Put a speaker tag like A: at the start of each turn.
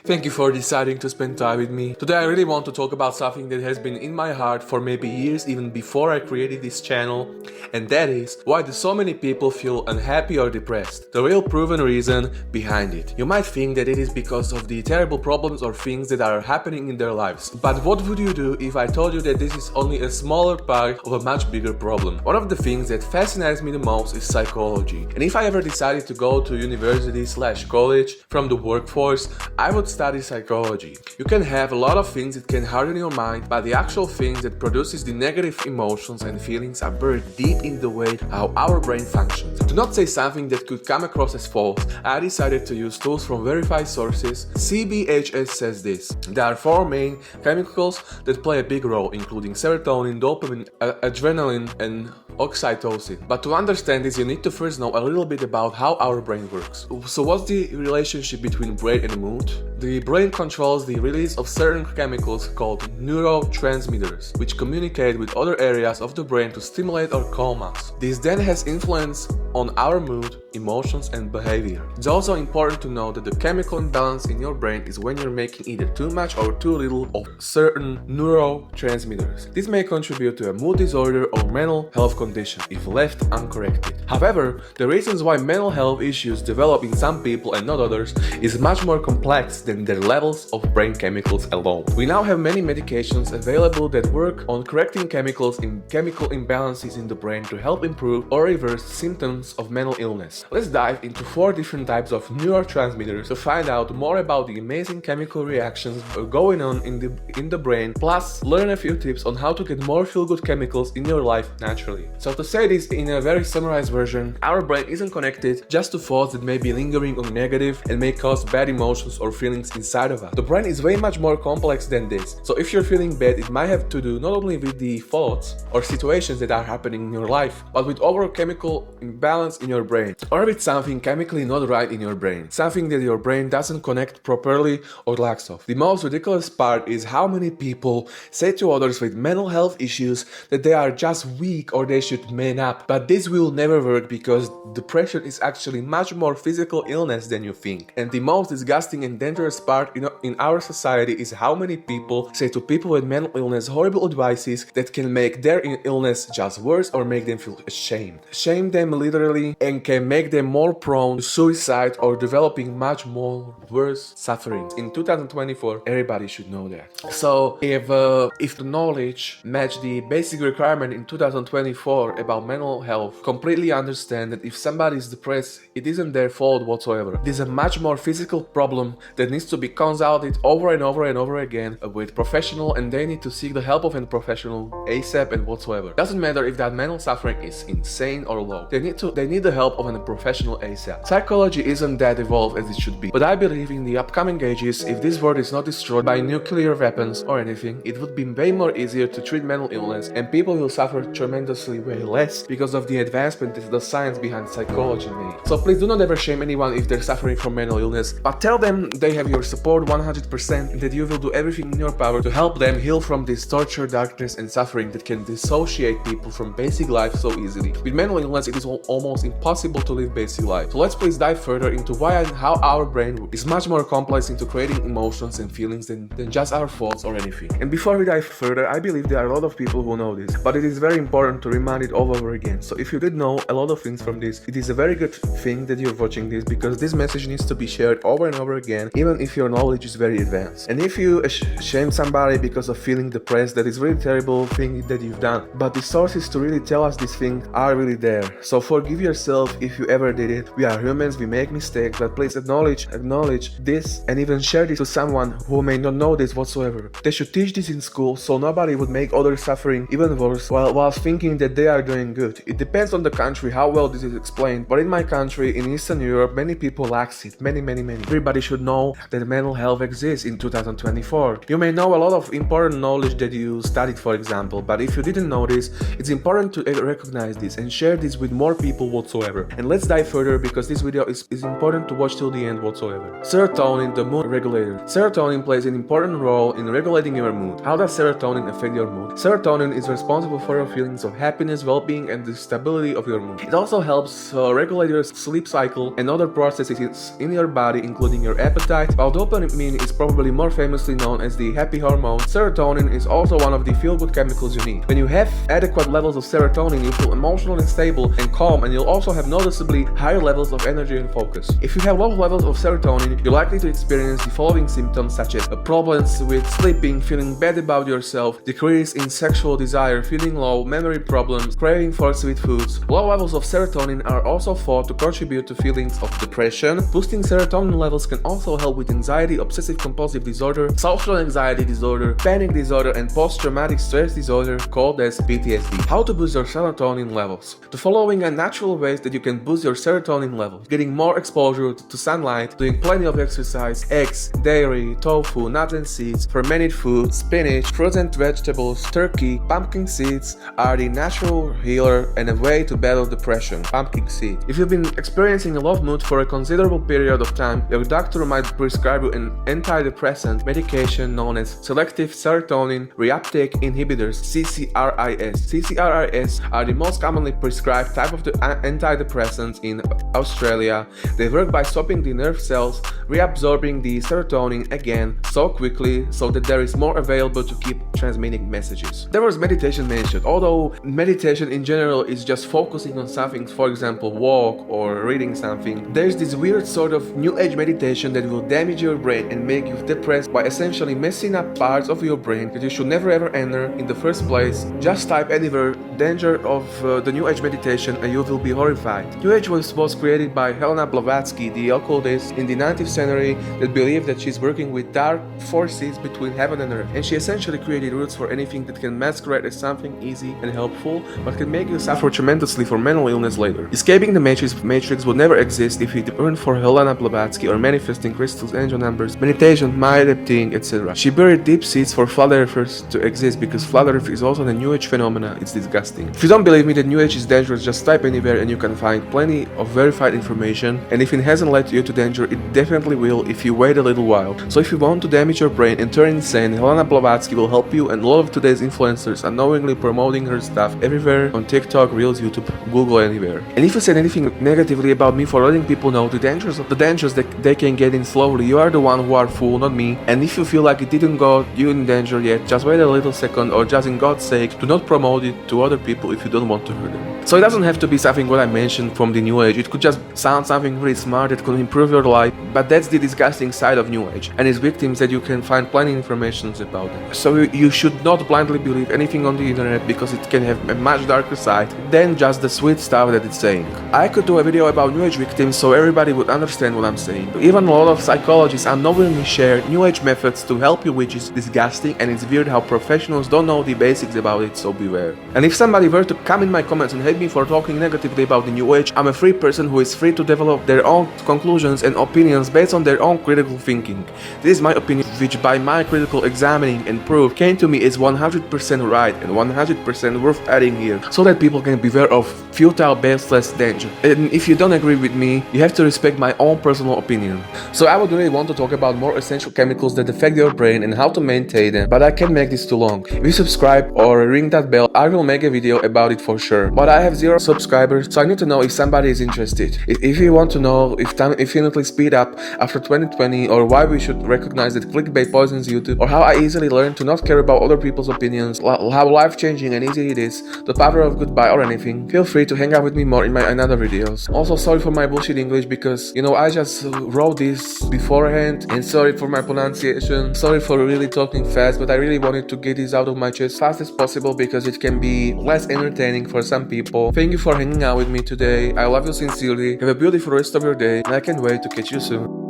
A: Thank you for deciding to spend time with me. Today I really want to talk about something that has been in my heart for maybe years even before I created this channel, and that is why do so many people feel unhappy or depressed? The real proven reason behind it. You might think that it is because of the terrible problems or things that are happening in their lives. But what would you do if I told you that this is only a smaller part of a much bigger problem? One of the things that fascinates me the most is psychology. And if I ever decided to go to university/college from the workforce, I would study psychology. You can have a lot of things that can harden your mind, but the actual things that produces the negative emotions and feelings are buried deep in the way how our brain functions. To not say something that could come across as false, I decided to use tools from verified sources. CBHS says this: there are four main chemicals that play a big role, including serotonin, dopamine, adrenaline, and oxytocin. But to understand this, you need to first know a little bit about how our brain works. So what's the relationship between brain and mood? The brain controls the release of certain chemicals called neurotransmitters, which communicate with other areas of the brain to stimulate or calm us. This then has influence on our mood, emotions, and behavior. It's also important to know that the chemical imbalance in your brain is when you're making either too much or too little of certain neurotransmitters. This may contribute to a mood disorder or mental health condition if left uncorrected. However, the reasons why mental health issues develop in some people and not others is much more complex than their levels of brain chemicals alone. We now have many medications available that work on correcting chemical imbalances in the brain to help improve or reverse symptoms of mental illness. Let's dive into 4 different types of neurotransmitters to find out more about the amazing chemical reactions going on in the brain, plus learn a few tips on how to get more feel-good chemicals in your life naturally. So to say this in a very summarized version, our brain isn't connected just to thoughts that may be lingering or negative and may cause bad emotions or feelings inside of us. The brain is way much more complex than this. So if you're feeling bad, it might have to do not only with the thoughts or situations that are happening in your life, but with overall chemical imbalance in your brain, or with something chemically not right in your brain, something that your brain doesn't connect properly or lacks of. The most ridiculous part is how many people say to others with mental health issues that they are just weak or they should man up, but this will never work because depression is actually much more physical illness than you think. And the most disgusting and dangerous part in our society is how many people say to people with mental illness horrible advices that can make their illness just worse or make them feel ashamed. Shame them literally and can make them more prone to suicide or developing much more worse suffering. In 2024, everybody should know that. So if the knowledge match the basic requirement in 2024 about mental health, completely understand that if somebody is depressed, it isn't their fault whatsoever. It is a much more physical problem that needs to be consulted over and over and over again with professional, and they need to seek the help of a professional ASAP and whatsoever. Doesn't matter if that mental suffering is insane or low. They need the help of a professional ASAP. Psychology isn't that evolved as it should be, but I believe in the upcoming ages, if this world is not destroyed by nuclear weapons or anything, it would be way more easier to treat mental illness, and people will suffer tremendously way less because of the advancement that the science behind psychology made. So please do not ever shame anyone if they're suffering from mental illness, but tell them they have your support 100% and that you will do everything in your power to help them heal from this torture, darkness, and suffering that can dissociate people from basic life so easily. With mental illness, it is almost impossible to live basic life. So let's please dive further into why and how our brain is much more complex into creating emotions and feelings than just our thoughts or anything. And before we dive further, I believe there are a lot of people who know this, but it is very important to remind it all over again. So if you did know a lot of things from this, it is a very good thing that you're watching this, because this message needs to be shared over and over again, even if your knowledge is very advanced. And if you shame somebody because of feeling depressed, that is a really terrible thing that you've done, but the sources to really tell us these things are really there. So forgive yourself if you ever did it. We are humans, we make mistakes, but please acknowledge this and even share this to someone who may not know this whatsoever. They should teach this in school so nobody would make others suffering even worse while thinking that they are doing good. It depends on the country how well this is explained, but in my country, in Eastern Europe, many people lack it. Many. Everybody should know that mental health exists in 2024. You may know a lot of important knowledge that you studied, for example, but if you didn't know this, it's important to recognize this and share this with more people whatsoever. And let's dive further because this video is important to watch till the end whatsoever. Serotonin, the mood regulator. Serotonin plays an important role in regulating your mood. How does serotonin affect your mood? Serotonin is responsible for your feelings of happiness, well-being, and the stability of your mood. It also helps regulate your sleep cycle and other processes in your body, including your appetite. While dopamine is probably more famously known as the happy hormone, serotonin is also one of the feel-good chemicals you need. When you have adequate levels of serotonin, you feel emotionally stable and calm, and you'll also have noticeably higher levels of energy and focus. If you have low levels of serotonin, you're likely to experience the following symptoms such as problems with sleeping, feeling bad about yourself, decrease in sexual desire, feeling low, memory problems, craving for sweet foods. Low levels of serotonin are also thought to contribute to feelings of depression. Boosting serotonin levels can also help with anxiety, obsessive-compulsive disorder, social anxiety disorder, panic disorder, and post-traumatic stress disorder called as PTSD. How to boost your serotonin levels? The following are natural ways that you can boost your serotonin levels: getting more exposure to sunlight, doing plenty of exercise, eggs, dairy, tofu, nuts and seeds, fermented food, spinach, frozen vegetables, turkey, pumpkin seeds are the natural healer and a way to battle depression. Pumpkin seed. If you've been experiencing a low mood for a considerable period of time, your doctor might prescribe you an antidepressant medication known as selective serotonin reuptake inhibitors, CCRIS. CCRIS are the most commonly prescribed type of the antidepressants in Australia. They work by stopping the nerve cells reabsorbing the serotonin again so quickly so that there is more available to keep transmitting messages. There was meditation mentioned. Although meditation in general is just focusing on something, for example walk or reading something, there's this weird sort of new age meditation that will damage your brain and make you depressed by essentially messing up parts of your brain that you should never ever enter in the first place. Just type anywhere danger of the new age meditation and you will be horrified. New age was created by Helena Blavatsky, the occultist in the 19th century that believed that she's working with dark forces between heaven and earth, and she essentially created roots for anything that can masquerade as something easy and helpful but can make you suffer tremendously from mental illness later. Escaping the matrix would never exist if it weren't for Helena Blavatsky or manifesting crystals, angel numbers, meditation, minding, etc. She buried deep seeds for flat earthers to exist because flat earth is also a new age phenomena. It's disgusting. If you don't believe me that new age is dangerous, just type anywhere and you can find plenty of verified information, and if it hasn't led you to danger, it definitely will if you wait a little while. So if you want to damage your brain and turn insane, Helena Blavatsky will help you, and a lot of today's influencers are knowingly promoting her stuff everywhere on TikTok, Reels, YouTube, Google, anywhere. And if you said anything negatively about me for letting people know the dangers that they can get in slowly, you are the one who are fool, not me. And if you feel like it didn't got you in danger yet, just wait a little second, or just in God's sake, do not promote it to other people if you don't want to hurt them. So it doesn't have to be something what I mentioned from the new age. It could just sound something really smart that could improve your life, but that's the disgusting side of new age and its victims that you can find plenty of information about them. So you should not blindly believe anything on the internet because it can have a much darker side than just the sweet stuff that it's saying. I could do a video about new age victims so everybody would understand what I'm saying. Even a lot of psychologists unknowingly share new age methods to help you, which is disgusting, and it's weird how professionals don't know the basics about it, so beware. And if somebody were to come in my comments and hate me for talking negatively about the new age, I'm a free person who is free to develop their own conclusions and opinions based on their own critical thinking. This is my opinion, which by my critical examining and proof came to me is 100% right and 100% worth adding here, so that people can beware of futile baseless danger. And if you don't agree with me, you have to respect my own personal opinion. So I would really want to talk about more essential chemicals that affect your brain and how to maintain them, but I can't make this too long. If you subscribe or ring that bell, I will make a video about it for sure. But I have 0 subscribers, so I need to know if somebody is interested. If you want to know if time infinitely speed up after 2020, or why we should recognize that clickbait poisons YouTube, or how I easily learned to not care about other people's opinions, how life-changing and easy it is, the power of goodbye, or anything, feel free to hang out with me more in my another videos. Also, sorry for my bullshit English because, I just wrote this beforehand, and sorry for my pronunciation, sorry for really talking fast, but I really wanted to get this out of my chest as fast as possible because it can be less entertaining for some people. Thank you for hanging out with me today. I love you sincerely. Have a beautiful rest of your day, and I can't wait to catch you soon.